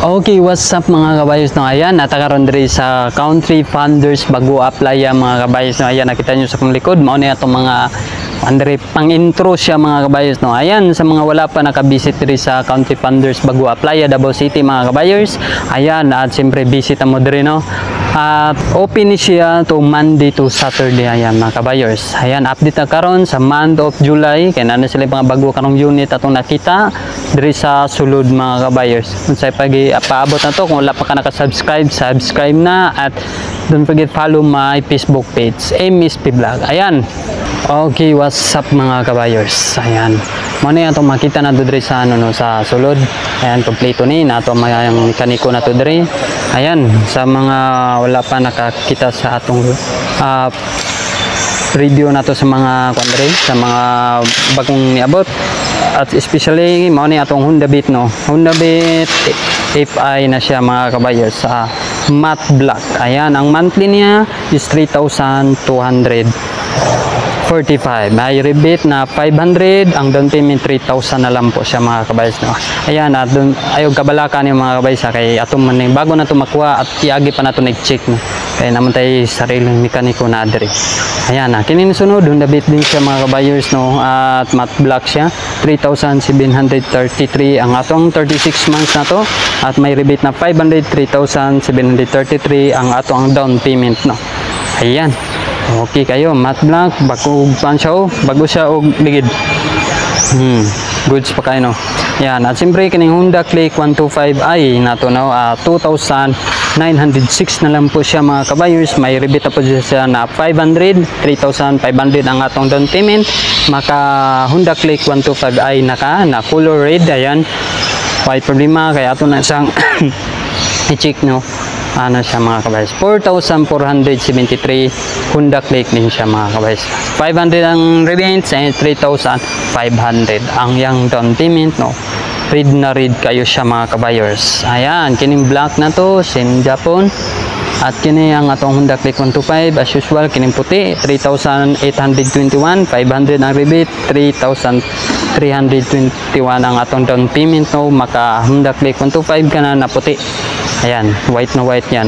Okay, what's up mga kabayos no? Ayan, natakaroon diri sa Country Funders bago apply mga kabayos no. Ayan, nakita nyo sa kong likod, mao na itong mga andre pang intro siya mga kabayos no. Ayan, sa mga wala pa nakabisit diri sa Country Funders bago apply Davao City mga kabayos. Ayan, at siyempre visit mo diri no. At open siya to Monday to Saturday. Ayan mga kabayos. Ayan, update na karon sa month of July. Kaya na sila mga bago kanong unit atong nakita diri sa sulod mga kabayos. Unsay paabot na to, kung wala pa ka naka-subscribe, subscribe na, at don't forget follow my Facebook page, MSP Vlog. Ayan. Okay, what's up mga kabayos. Ayan. Mo na itong makita na diri sa ano no, sa sulod. Ayan, kompleto ni na ato mga kaniko na to diri. Ayan, sa mga wala pa nakakita sa atong review na to sa mga kundre, sa mga bagong niabot, at especially mao ni atong Honda Beat no. Honda Beat FI na siya mga kabayos sa matte black. Ayan, ang monthly niya is 3,245. May rebate na 500, ang down payment 3,000 na lang po siya mga kabayos no. Ayan, at doon ayaw kabalakan yung mga kabayos kay atong maning bago na to makuha at iagi pa na to nag-check no. Kaya naman tayo sariling mekaniko na diri. Ayan na, kinin sunod, Honda Beat din siya mga kabayos no, at matte black siya, 3,733 ang atong 36 months na to, at may rebate na 500, 3,733 ang atong down payment no. Ayan. Okay kayo, matte black, bago pan siya o, bago siya o ligid. Goods pa kayo no. Yan, at siyempre kining Honda Click 125i na to no, 2,906 na lang po siya mga kabayos. May rebate po siya na 500, 3,500 ang atong down payment. Maka Honda Click 125i na color red. Ayan, white problema kaya ato na siyang i-check no. Ano siya mga kabayos, 4,473 Honda Click din siya mga kabayos. 500 ang rebate and 3,500 ang yang down payment no. Red na red kayo siya mga kabayos. Ayan, kining black na to same Japan, at kini ang atong Honda Click 125 as usual kining puti 3,821, 500 ang rebate, 3,321 ang atong down payment no. Maka Honda Click 125 kana na puti. Ayan, white na white yan.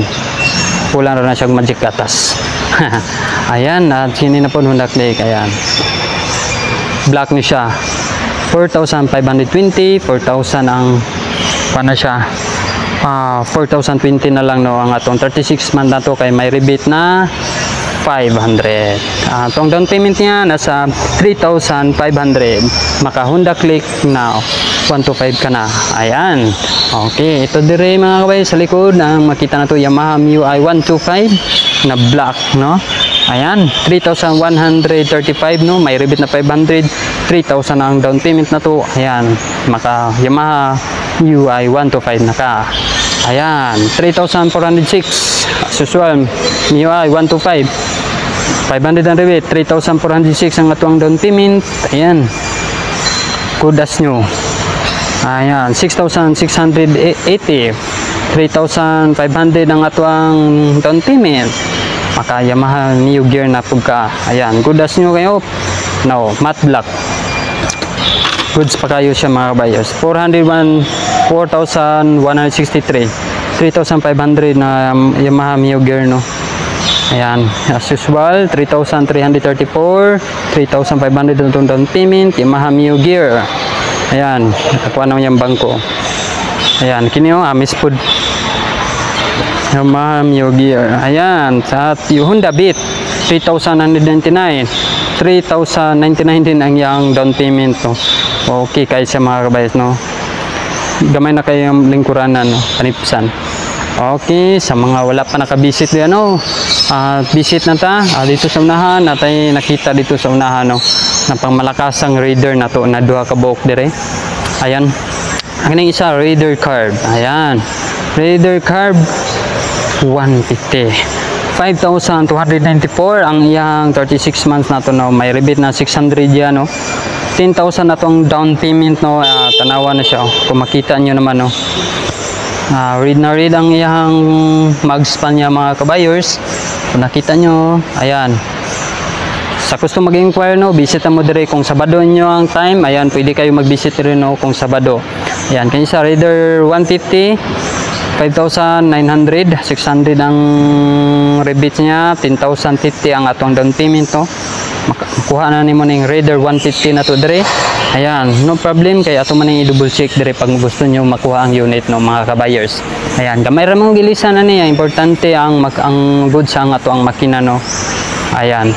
Kulang na siyang magic gatas. Ayan, at sini na po Honda Click. Ayan, black ni siya, 4,520, 4,000 ang paano siya, 4,020 na lang no ang atong 36 month na to, kay may rebate na 500. Atong down payment niya nasa 3,500. Maka Honda Click na 125 ka na. Ayan. Okay, ito dire mga kabayos sa likod ang makita na to, Yamaha MIUI 125 na black no. Ayan, 3,135 no, may rebate na 500, 3,000 ang down payment na to. Ayan, maka Yamaha MIUI 125 na ka. Ayan, 3,406 as usual MIUI 125, 500 ang rebate, 3,406 ang atong down payment. Ayan, kudas nyo. Ayan, 6,680, 3,500 ang atong down payment. Maka Yamaha New Gear na pugka. Ayan, kudas nyo kayo no, matte black. Goods pa kayo siya mga kabayos. 4,163, 3,500 na Yamaha New Gear no. Ayan, as usual 3,334, 3,500 ang down payment, Yamaha New Gear. Ayan, nakuha naman yung bangko. Ayan, kini o, Amis Food Yamaha New Gear. Ayan, sa Honda Beat 3,999, 3,099 din ang yung down payment no. Okay kayo sa mga kabayos no. Gamay na kayo yung lingkuranan no, kanipsan. Okay, sa mga wala pa nakabisit diyan no, visit na ta dito sa unahan. Natay nakita dito sa unahan no, na pangmalakasang Raider na to na duha ka buok dire. Ayan, ang isa Raider carb. Ayan, Raider carb 150, 5,294 ang iyang 36 months na to no. May rebate na 600 yan no, 10,000 na tong down payment no. Tanawa na siya kung makita nyo naman no. Read na read ang iyang magspan niya mga kabayers. Kung nakita nyo, ayan, sa gusto mag-inquire no, visit mo dire kung Sabado nyo ang time. Ayan, pwede kayo mag-visit rin no kung Sabado. Ayan, kanya sa Raider 150 5,900, 600 ang rebate niya, 10,050 ang atong down payment no. Makuha na nimo ning Raider 150 na to dire. Ayan, no problem kay ato man ning i-double check dire pag gusto niyo makuha ang unit no mga ka-buyers. Ayan, gamay ra mong gilisan na niya, importante ang ang goods ang ato ang makina no. Ayan.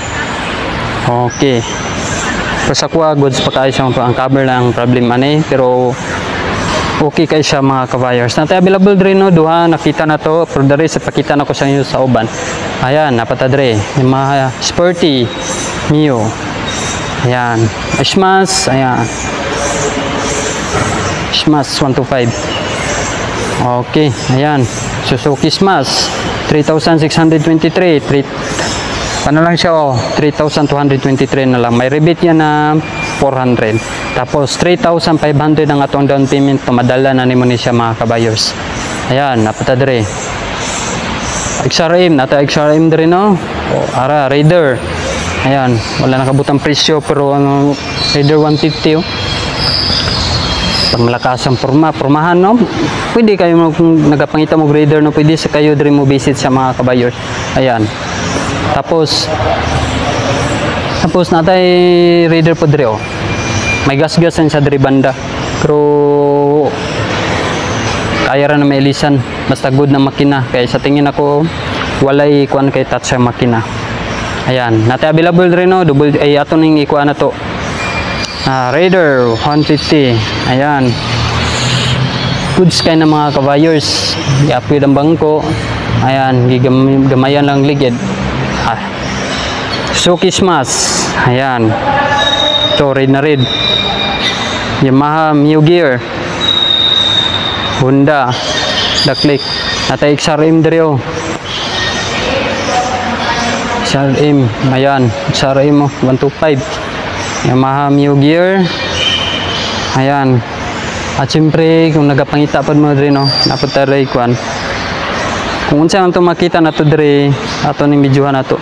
Okay. So sa kuha goods pa kayo siya ang cover lang problem ani pero okay kay siya mga ka-buyers. Natay available dre no duha nakita na to pero dre sa pakita na ko sa inyo sa uban. Ayan, napata dre yung mga sporty Mio. Ayan, Shmas, ayan. Shmas 125. Okay, ayan. Suzuki Smash 3,623. Ano lang siya oh, 3,223 na lang. May rebate yan na 400. Tapos 3,500 ang atong down payment. Madala na nimo ni siya mga ka-buyers. Ayan, napata dre. XRM, nata XRM dre no. O, ara, Raider. Ayan, wala nakabutang presyo pero ano, Raider 150 oh. Panglakas ang pormahan no. Pwede kayo kung nagapangita mo Raider no, pwede sa kayo dre mo visit sa mga ka-buyers. Ayan. Tapos natay Raider po dre oh. May gas-gas sa dre banda. Pero kaya ra na may ilisan. Basta good na makina. Kaya sa tingin ako walay kuan kay touch sa makina. Ayan, natay available rin no, double ay ato ning ikuha na to. Raider 150. Ayan. Goods kay na mga ka-buyers. I-upgrade ang bangko. Ayan, gamayan lang ligid. Suzuki Smash. Ayan. Ito, red na red. Yamaha Mio Gear. Honda. Daklik. Natay XRM diri oh. XRM, ayan, XRM 125. Yamaha Mio Gear. Ayan. At siyempre, kung nagapangita pa mo rin, no, naputaray kuan. Kung unsa ang makita na to dre, ato ning videohan na to.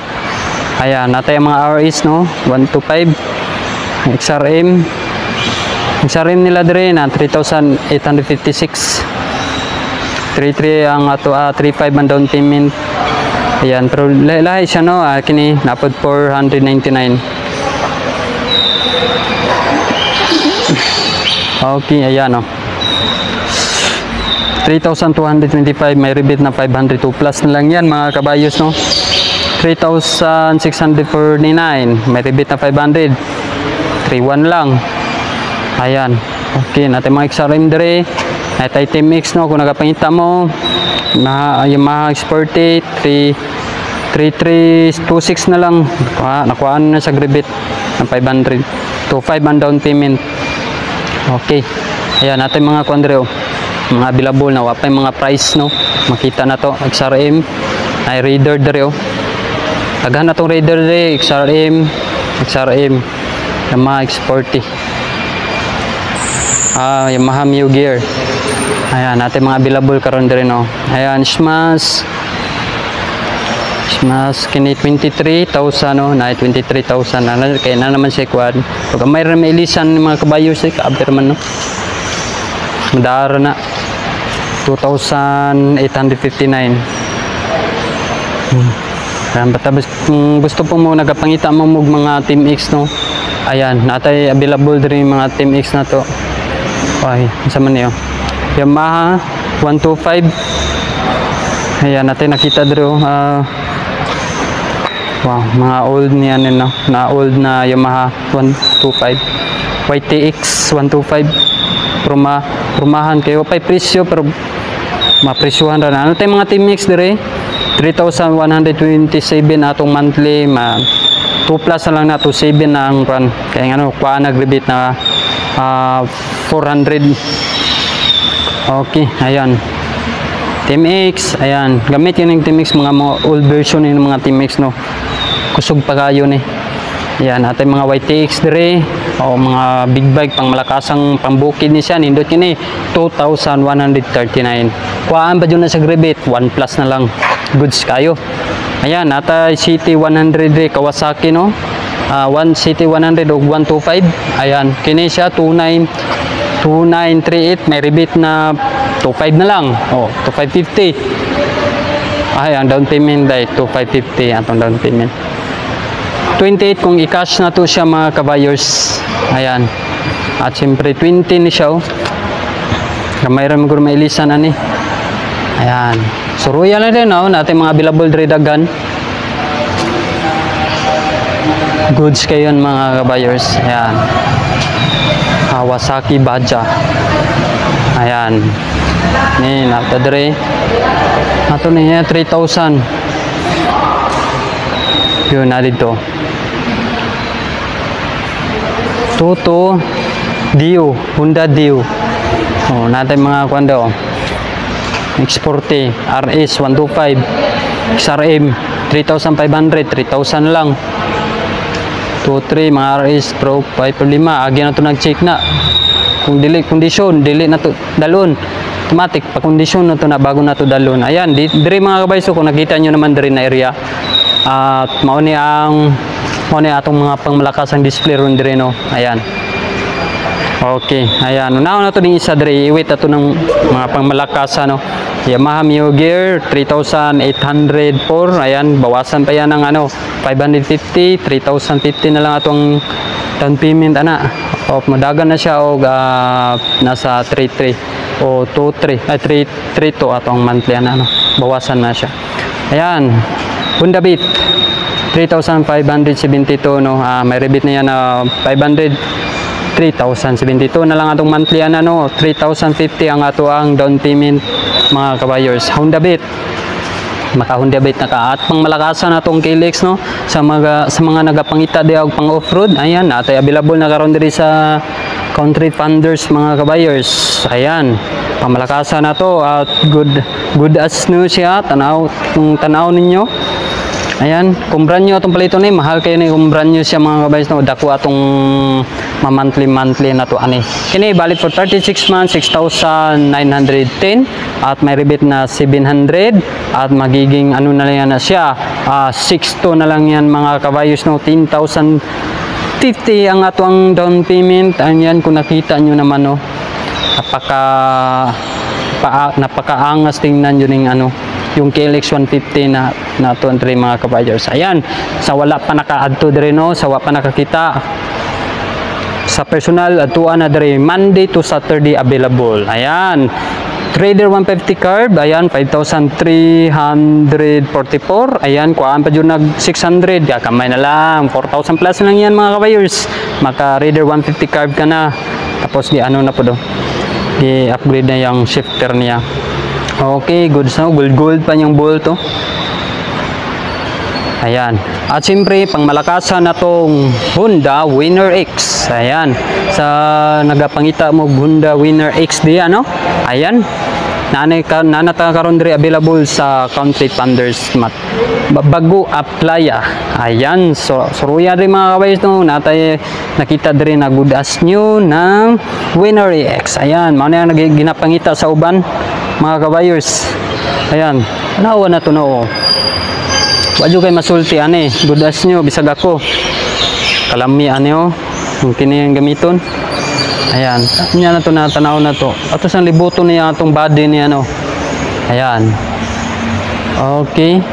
Ayan, natay mga RS, no, 125. XRM. XRM nila dre na 3,856. 33 ang ato 35 ang down payment. Ayan, pero lahi siya no, kini napod 499. Okay, ayan no. 3,225, may rebate na 502 plus na lang yan mga kabayos no. 3,649, may rebate na 500. 3,1 lang. Ayan. Okay, natin mga XRM dire. Natay Team X no, kung nagapangita mo na Yamaha Sporty 3326 na lang. Nakuhaan na sa rebate ng 500 to 5 ang down payment. Okay. Ayan, natin mga kuandreo. Mga available na wapay mga price no. Makita na to XRM ay Raider dire oh. Tagahan na tong Raider dire XRM Yamaha Sporty. Yamaha Mio Gear. Ayan, natin mga available karon dire no. Ayan, Smash kini 23,000 no, na 23,000 na kaya na naman siya kuan. Pag may ilisan ng mga kabayo siya ka-upper man no. Madara na 2,859. Batabas kung gusto po mo nagapangita mo mga Team X no. Ayan, natay available din mga Team X na to. Ay, sa man niyo. Yamaha 125. Ayan, natin nakita dito wow, mga old niyan no. Na old na Yamaha 125. YTX 125. Prumahan kayo pa presyo pero mapresyuhan ra na. Ano tay mga Team X dire? 3,127 atong monthly, 2 plus na lang na to 7 na ang run. Kaya ano, kuha nag-rebate na 400. Okay, ayan. Team X, ayan. Gamit yun yung Team X, mga old version yung mga Team X, no. Kusog pa kayo ni. Ayan, ating mga YTX dire, o mga big bike pang malakasang pambukid ni siya, nindot yun 2,139. Kuhaan ba dyan na sa rebate? 1 plus na lang. Goods kayo. Ayan, nata CT100 Kawasaki no. One CT100 o 125. Ayan, kini siya 2938, may rebate na 2.5 na lang. Oh, 2.550. Ay, ang down payment ay 2.550 atong down payment. 28 kung i-cash na to siya mga kabayers. Ayan. At siyempre 20 ni siya. Oh. Mayroon maguro mailisan ani. Ayan. So royal na din oh, natin mga available dre dagan. Goods kayo mga kabayers. Ayan. Kawasaki Baja. Ayan. Ni nato dre. Ato niya 3,000. Yun na dito. Toto Dio, Honda Dio. Oh, natin mga kwando. X40, RS 125, XRM 3,500, 3,000 lang. 23 mga RS Pro 505. Agi na to nag-check na. Kung dili kondisyon, dili na to dalon. Automatic pa kondisyon na to na bago na to dalon. Ayan, dire mga kabayso kung nakita nyo naman dire na area. At mao ni atong mga pangmalakasang display ron dire no. Ayan. Okay, ayan. Unaon na to ding isa dire, iwit ato ng mga pangmalakasa no. Yamaha Mio Gear 3,804. Ayan, bawasan pa yan ng ano 550, 3,050 na lang atong down payment ana. O madagan na siya og nasa 33 o 23 ay 332 atong monthly ano. Bawasan na siya. Ayan. Honda Beat 3,572 no. May rebate na yan na 3,072 na lang atong monthly ano. 3,050 ang ato ang down payment mga kabayers. Honda Beat. Maka Honda Beat na ka at pang malakasan atong Kalex no sa mga nagapangita di og pang off-road. Ayan, natay available na karon diri sa Country Thunders mga kabayers. Ayan, pamalakasan na to at good as new siya. Tanaw ninyo. Ayan, kung brand new atong palito ni, mahal kayo ni kung brand new siya mga kabayers no. Dako atong monthly na to ani. Kini valid for 36 months, 6,910 at may rebate na 700 at magiging ano na lang na siya 6,200 na lang yan mga kabayers no. 10,050 ang ato ang down payment. Ayan, kung nakita nyo naman no, napakaangas tingnan yun yung ano yung KLX 150 na to entre mga kabayers. Ayan, sa wala pa naka-add to dire no, sa wala pa nakakita sa personal atuan na dire Monday to Saturday available. Ayan, Trader 150 carb, ayan 5,344. Ayan, kuhaan pa dyan nag 600, kamay na lang 4,000 plus lang yan mga kabayers. Maka Raider 150 carb ka na, tapos di ano na po do, i-upgrade na yung shifter niya. Okay, good so, gold pa yung bolt to. Ayan. At siyempre, pang malakasan na tong Honda Winner X. Ayan. Sa nagapangita mo Honda Winner X di ano? Ayan. Nanata karon diri available sa Country Thunders Bago Aplaya. Ayan. So ruya rin mga kabayos no. Natay nakita diri na good as new ng Winner X. Ayan. Mao na ginapangita sa uban mga kabayos. Ayan. Nawa na to no. Wadyo kay masulti ani, good as nyo bisag ako. Kalami ani oh. Yung kini yung gamiton. Ayan, nya na to na tanaw na to. Ato sang libuto niya atong body ni ano. Ayan. Okay.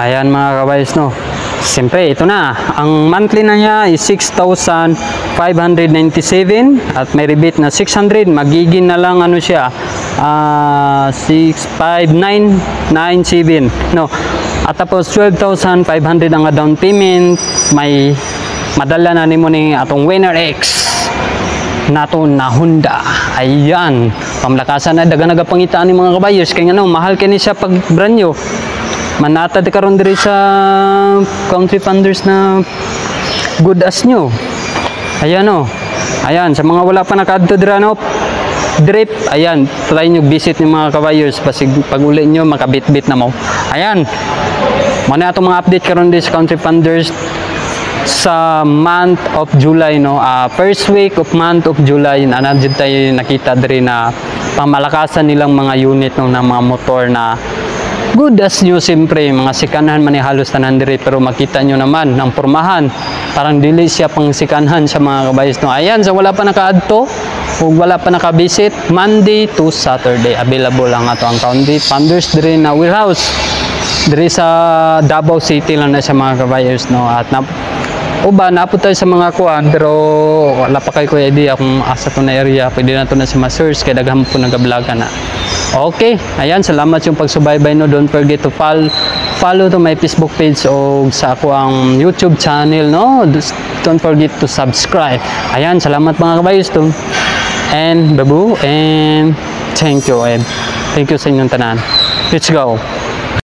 Ayan mga kabayos no. Siyempre ito na. Ang monthly na niya is 6,597 at may rebate na 600. Magiging na lang ano siya. 6,597 no. At tapos 12,500 ang down payment. May madala na nimo ni atong Winner X nato na Honda. Ayan, pamlakasan na daga nagapangitaan ni mga kabayers kay ano mahal kini siya pag brand new. Manata di karon diri sa Country Thunders na good as new. Ayan o. Ayan, sa mga wala pa nakaadto dira no, drip, ayan, try nyo visit ng mga kabayers pasig pag uli nyo makabit-bit na mo. Ayan, muna itong mga update karon din sa Country Thunders sa month of July no. First week of month of July nanadjud tayo nakita diri na pamalakasan nilang mga unit no, na mga motor na good as new. Siyempre mga sikanhan man ni halos tanan diri pero makita nyo naman ng pormahan parang dili siya pang sikanhan sa mga kabayos no. Ayan, sa wala pa nakaadto Kung wala pa naka-visit, Monday to Saturday available lang ato ang Country Founders diri na warehouse. Diri sa Davao City lang na sa mga kabayos, no. At uba napo tayo sa mga kuan pero wala pa kay ko idea kung asa to na area, pwede na to na sa ma-search kay daghan po nag-vlog na. Okay, ayan, salamat yung pagsubaybay, no. Don't forget to follow to my Facebook page o sa ako ang YouTube channel, no. Don't forget to subscribe. Ayan, salamat mga kabayos to. And babu and thank you sa inyong tanan. Let's go.